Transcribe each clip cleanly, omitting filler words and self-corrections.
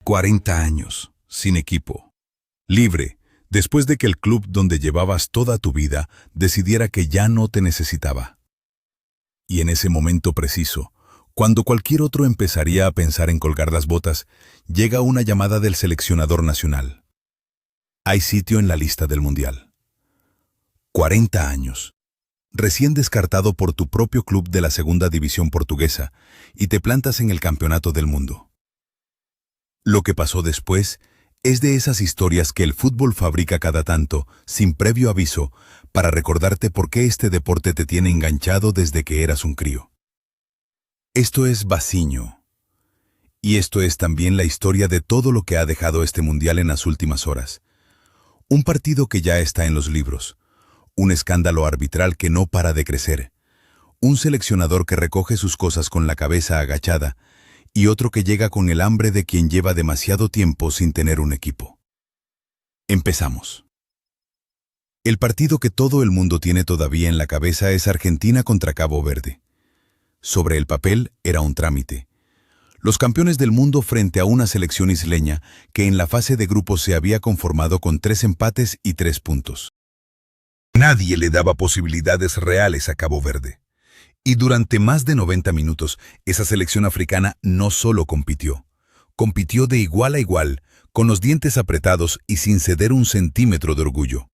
40 años, sin equipo. Libre, después de que el club donde llevabas toda tu vida decidiera que ya no te necesitaba. Y en ese momento preciso, cuando cualquier otro empezaría a pensar en colgar las botas, llega una llamada del seleccionador nacional. Hay sitio en la lista del Mundial. 40 años. Recién descartado por tu propio club de la segunda división portuguesa, y te plantas en el campeonato del mundo. Lo que pasó después es de esas historias que el fútbol fabrica cada tanto, sin previo aviso, para recordarte por qué este deporte te tiene enganchado desde que eras un crío. Esto es Basinho. Y esto es también la historia de todo lo que ha dejado este mundial en las últimas horas. Un partido que ya está en los libros. Un escándalo arbitral que no para de crecer. Un seleccionador que recoge sus cosas con la cabeza agachada y otro que llega con el hambre de quien lleva demasiado tiempo sin tener un equipo. Empezamos. El partido que todo el mundo tiene todavía en la cabeza es Argentina contra Cabo Verde. Sobre el papel era un trámite. Los campeones del mundo frente a una selección isleña que en la fase de grupos se había conformado con 3 empates y 3 puntos. Nadie le daba posibilidades reales a Cabo Verde. Y durante más de 90 minutos, esa selección africana no solo compitió de igual a igual, con los dientes apretados y sin ceder un centímetro de orgullo.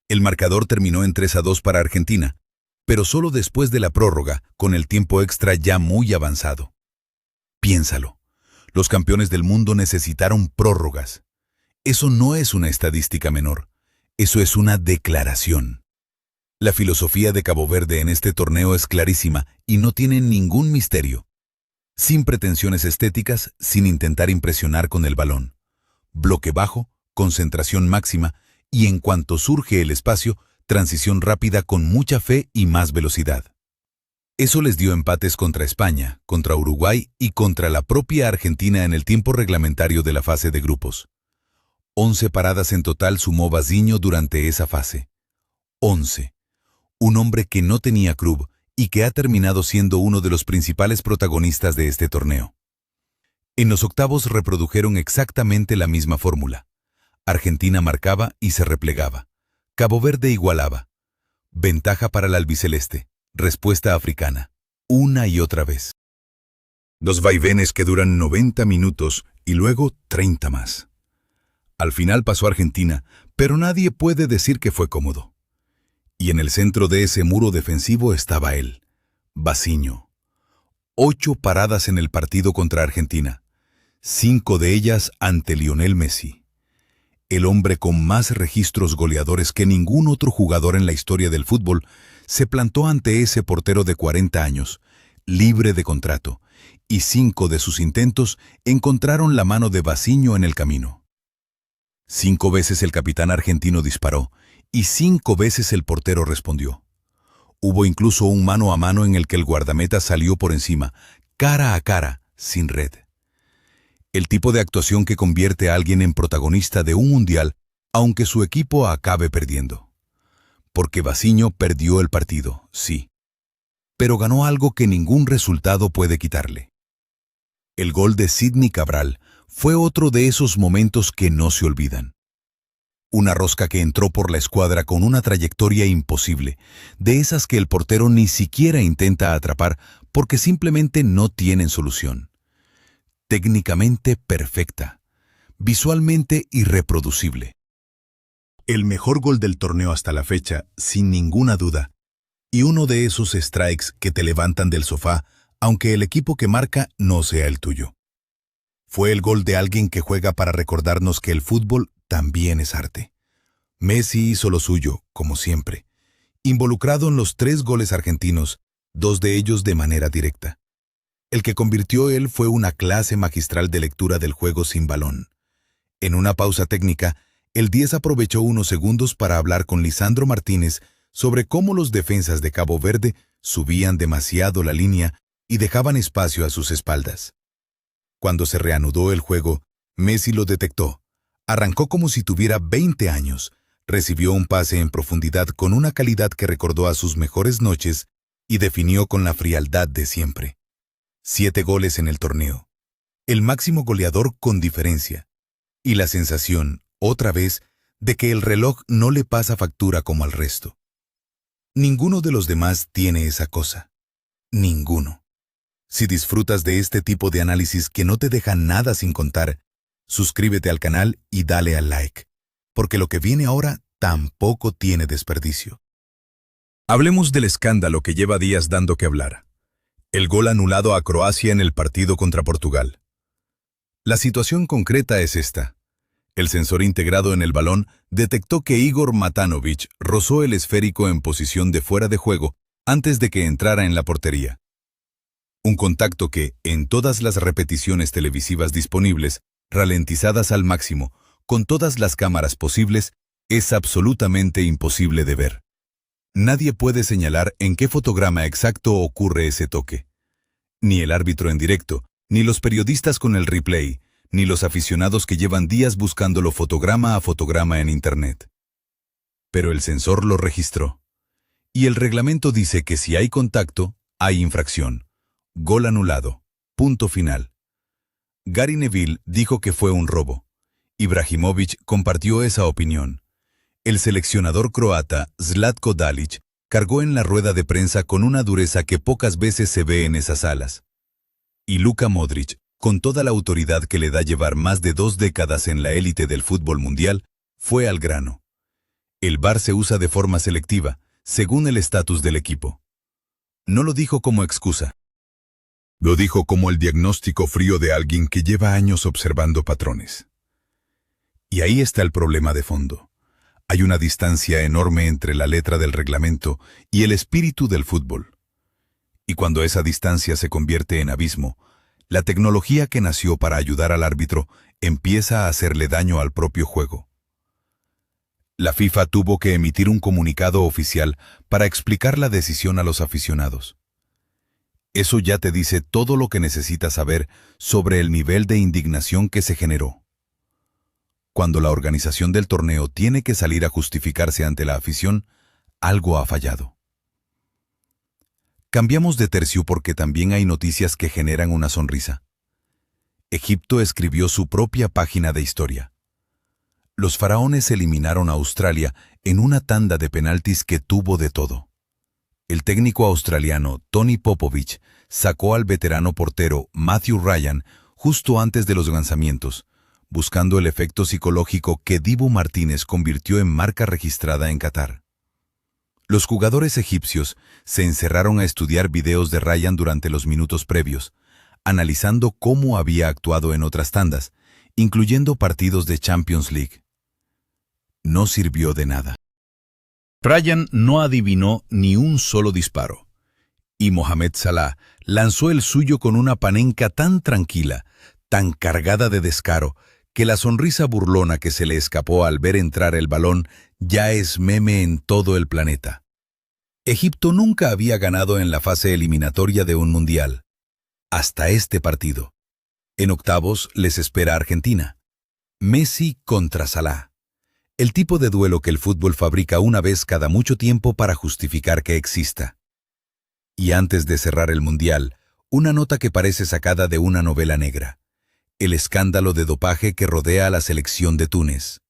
El marcador terminó en 3-2 para Argentina, pero solo después de la prórroga, con el tiempo extra ya muy avanzado. Piénsalo, los campeones del mundo necesitaron prórrogas. Eso no es una estadística menor, eso es una declaración. La filosofía de Cabo Verde en este torneo es clarísima y no tiene ningún misterio. Sin pretensiones estéticas, sin intentar impresionar con el balón. Bloque bajo, concentración máxima y en cuanto surge el espacio, transición rápida con mucha fe y más velocidad. Eso les dio empates contra España, contra Uruguay y contra la propia Argentina en el tiempo reglamentario de la fase de grupos. 11 paradas en total sumó Basinho durante esa fase. 11. Un hombre que no tenía club y que ha terminado siendo uno de los principales protagonistas de este torneo. En los octavos reprodujeron exactamente la misma fórmula. Argentina marcaba y se replegaba. Cabo Verde igualaba. Ventaja para el albiceleste. Respuesta africana. Una y otra vez. Dos vaivenes que duran 90 minutos y luego 30 más. Al final pasó Argentina, pero nadie puede decir que fue cómodo. Y en el centro de ese muro defensivo estaba él, Basinho. 8 paradas en el partido contra Argentina, 5 de ellas ante Lionel Messi. El hombre con más registros goleadores que ningún otro jugador en la historia del fútbol se plantó ante ese portero de 40 años, libre de contrato, y 5 de sus intentos encontraron la mano de Basinho en el camino. 5 veces el capitán argentino disparó, y 5 veces el portero respondió. Hubo incluso un mano a mano en el que el guardameta salió por encima, cara a cara, sin red. El tipo de actuación que convierte a alguien en protagonista de un mundial, aunque su equipo acabe perdiendo. Porque Basinho perdió el partido, sí. Pero ganó algo que ningún resultado puede quitarle. El gol de Sidney Cabral fue otro de esos momentos que no se olvidan. Una rosca que entró por la escuadra con una trayectoria imposible, de esas que el portero ni siquiera intenta atrapar porque simplemente no tienen solución. Técnicamente perfecta, visualmente irreproducible. El mejor gol del torneo hasta la fecha, sin ninguna duda, y uno de esos strikes que te levantan del sofá, aunque el equipo que marca no sea el tuyo. Fue el gol de alguien que juega para recordarnos que el fútbol también es arte. Messi hizo lo suyo, como siempre, involucrado en los 3 goles argentinos, 2 de ellos de manera directa. El que convirtió él fue una clase magistral de lectura del juego sin balón. En una pausa técnica, el 10 aprovechó unos segundos para hablar con Lisandro Martínez sobre cómo los defensas de Cabo Verde subían demasiado la línea y dejaban espacio a sus espaldas. Cuando se reanudó el juego, Messi lo detectó. Arrancó como si tuviera 20 años, recibió un pase en profundidad con una calidad que recordó a sus mejores noches y definió con la frialdad de siempre. 7 goles en el torneo. el máximo goleador con diferencia, y la sensación, otra vez, de que el reloj no le pasa factura como al resto. Ninguno de los demás tiene esa cosa. Ninguno. Si disfrutas de este tipo de análisis que no te deja nada sin contar, suscríbete al canal y dale al like, porque lo que viene ahora tampoco tiene desperdicio. Hablemos del escándalo que lleva días dando que hablar. El gol anulado a Croacia en el partido contra Portugal. La situación concreta es esta. El sensor integrado en el balón detectó que Igor Matanovic rozó el esférico en posición de fuera de juego antes de que entrara en la portería. Un contacto que, en todas las repeticiones televisivas disponibles, ralentizadas al máximo, con todas las cámaras posibles, es absolutamente imposible de ver. Nadie puede señalar en qué fotograma exacto ocurre ese toque. Ni el árbitro en directo, ni los periodistas con el replay, ni los aficionados que llevan días buscándolo fotograma a fotograma en Internet. Pero el sensor lo registró. Y el reglamento dice que si hay contacto, hay infracción. Gol anulado. Punto final. Gary Neville dijo que fue un robo. Ibrahimovic compartió esa opinión. El seleccionador croata, Zlatko Dalic, cargó en la rueda de prensa con una dureza que pocas veces se ve en esas salas. Y Luka Modric, con toda la autoridad que le da llevar más de 2 décadas en la élite del fútbol mundial, fue al grano. El VAR se usa de forma selectiva, según el estatus del equipo. No lo dijo como excusa. Lo dijo como el diagnóstico frío de alguien que lleva años observando patrones. Y ahí está el problema de fondo. Hay una distancia enorme entre la letra del reglamento y el espíritu del fútbol. Y cuando esa distancia se convierte en abismo, la tecnología que nació para ayudar al árbitro empieza a hacerle daño al propio juego. La FIFA tuvo que emitir un comunicado oficial para explicar la decisión a los aficionados. Eso ya te dice todo lo que necesitas saber sobre el nivel de indignación que se generó. Cuando la organización del torneo tiene que salir a justificarse ante la afición, algo ha fallado. Cambiamos de tercio porque también hay noticias que generan una sonrisa. Egipto escribió su propia página de historia. Los faraones eliminaron a Australia en una tanda de penaltis que tuvo de todo. El técnico australiano Tony Popovich sacó al veterano portero Matthew Ryan justo antes de los lanzamientos, buscando el efecto psicológico que Dibu Martínez convirtió en marca registrada en Qatar. Los jugadores egipcios se encerraron a estudiar videos de Ryan durante los minutos previos, analizando cómo había actuado en otras tandas, incluyendo partidos de Champions League. No sirvió de nada. Ryan no adivinó ni un solo disparo, y Mohamed Salah lanzó el suyo con una panenca tan tranquila, tan cargada de descaro, que la sonrisa burlona que se le escapó al ver entrar el balón ya es meme en todo el planeta. Egipto nunca había ganado en la fase eliminatoria de un mundial. Hasta este partido. En octavos les espera Argentina. Messi contra Salah. El tipo de duelo que el fútbol fabrica una vez cada mucho tiempo para justificar que exista. Y antes de cerrar el mundial, una nota que parece sacada de una novela negra. El escándalo de dopaje que rodea a la selección de Túnez.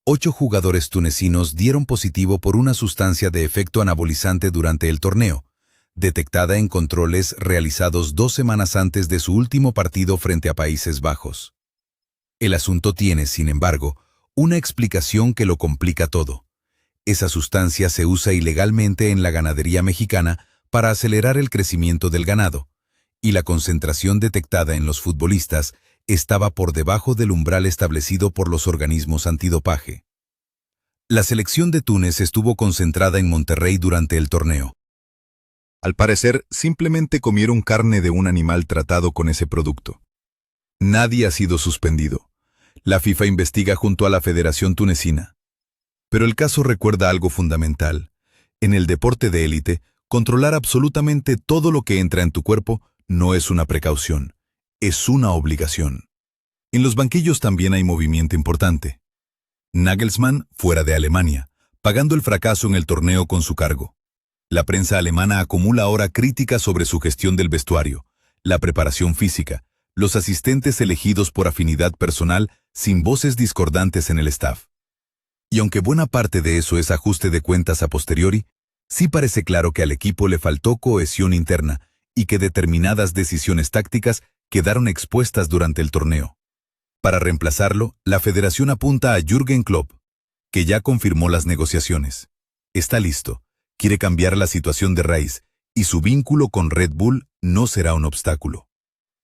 8 jugadores tunecinos dieron positivo por una sustancia de efecto anabolizante durante el torneo, detectada en controles realizados 2 semanas antes de su último partido frente a Países Bajos. El asunto tiene, sin embargo, una explicación que lo complica todo. Esa sustancia se usa ilegalmente en la ganadería mexicana para acelerar el crecimiento del ganado, y la concentración detectada en los futbolistas estaba por debajo del umbral establecido por los organismos antidopaje. La selección de Túnez estuvo concentrada en Monterrey durante el torneo. Al parecer, simplemente comieron carne de un animal tratado con ese producto. Nadie ha sido suspendido. La FIFA investiga junto a la Federación Tunecina. Pero el caso recuerda algo fundamental. En el deporte de élite, controlar absolutamente todo lo que entra en tu cuerpo no es una precaución, es una obligación. En los banquillos también hay movimiento importante. Nagelsmann fuera de Alemania, pagando el fracaso en el torneo con su cargo. La prensa alemana acumula ahora críticas sobre su gestión del vestuario, la preparación física, los asistentes elegidos por afinidad personal sin voces discordantes en el staff. Y aunque buena parte de eso es ajuste de cuentas a posteriori, sí parece claro que al equipo le faltó cohesión interna y que determinadas decisiones tácticas quedaron expuestas durante el torneo. Para reemplazarlo, la federación apunta a Jürgen Klopp, que ya confirmó las negociaciones. Está listo, quiere cambiar la situación de raíz, y su vínculo con Red Bull no será un obstáculo.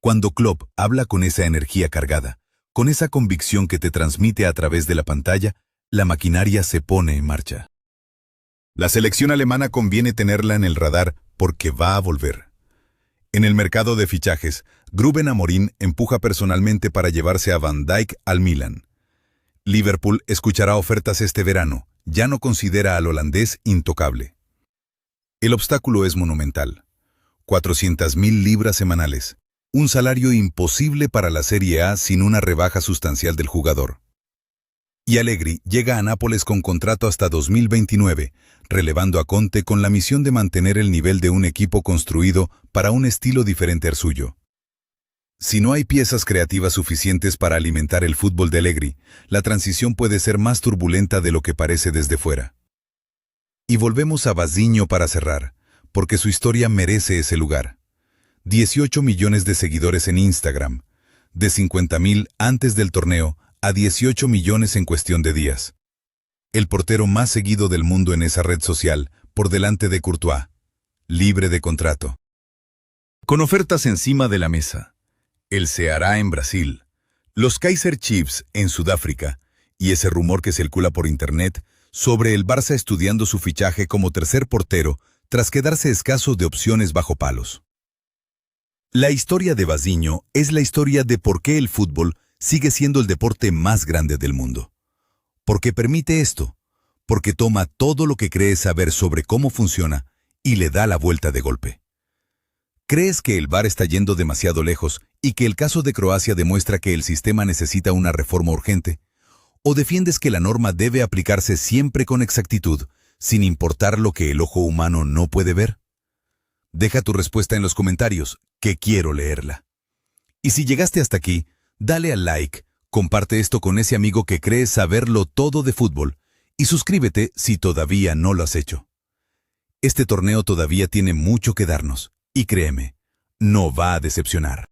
Cuando Klopp habla con esa energía cargada, con esa convicción que te transmite a través de la pantalla, la maquinaria se pone en marcha. La selección alemana conviene tenerla en el radar porque va a volver. En el mercado de fichajes, Rúben Amorim empuja personalmente para llevarse a Van Dijk al Milan. Liverpool escuchará ofertas este verano, ya no considera al holandés intocable. El obstáculo es monumental. 400.000 libras semanales, un salario imposible para la Serie A sin una rebaja sustancial del jugador. Y Allegri llega a Nápoles con contrato hasta 2029, relevando a Conte con la misión de mantener el nivel de un equipo construido para un estilo diferente al suyo. Si no hay piezas creativas suficientes para alimentar el fútbol de Allegri, la transición puede ser más turbulenta de lo que parece desde fuera. Y volvemos a Basinho para cerrar, porque su historia merece ese lugar. 18 millones de seguidores en Instagram, de 50.000 antes del torneo a 18 millones en cuestión de días. El portero más seguido del mundo en esa red social, por delante de Courtois, libre de contrato. Con ofertas encima de la mesa. El Ceará en Brasil, los Kaizer Chiefs en Sudáfrica y ese rumor que circula por internet sobre el Barça estudiando su fichaje como tercer portero tras quedarse escaso de opciones bajo palos. La historia de Basinho es la historia de por qué el fútbol sigue siendo el deporte más grande del mundo. Porque permite esto, porque toma todo lo que crees saber sobre cómo funciona y le da la vuelta de golpe. ¿Crees que el VAR está yendo demasiado lejos y que el caso de Croacia demuestra que el sistema necesita una reforma urgente? ¿O defiendes que la norma debe aplicarse siempre con exactitud, sin importar lo que el ojo humano no puede ver? Deja tu respuesta en los comentarios, que quiero leerla. Y si llegaste hasta aquí, dale al like, comparte esto con ese amigo que cree saberlo todo de fútbol y suscríbete si todavía no lo has hecho. Este torneo todavía tiene mucho que darnos. Y créeme, no va a decepcionar.